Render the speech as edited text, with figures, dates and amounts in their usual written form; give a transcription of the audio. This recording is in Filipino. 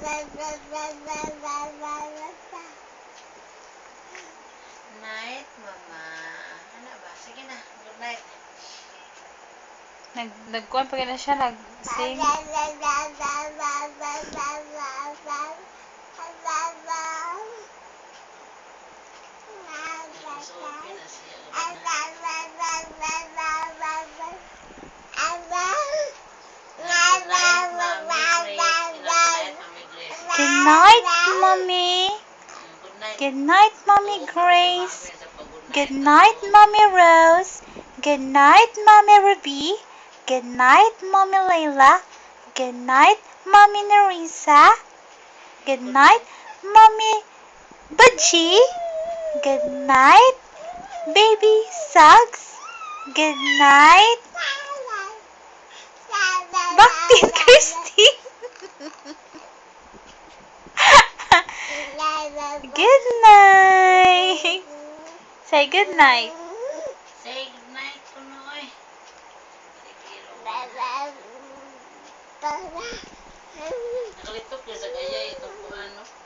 Night, mama. Ano ba? Sige na. Good night. Nagkuhan pa na siya, nag-sing. Nag-usopi na siya. Good night, Mommy. Good night. Good night, Mommy Grace. Good night, Mommy Rose. Good night, Mommy Ruby. Good night, Mommy Layla. Good night, Mommy Nerissa. Good night, Mommy Budgie. Good night, Baby Suggs. Good night, Bakit Christine? Good night. Say good night. Say good night, Punoy. Nakalitok yun sa gaya itong ano.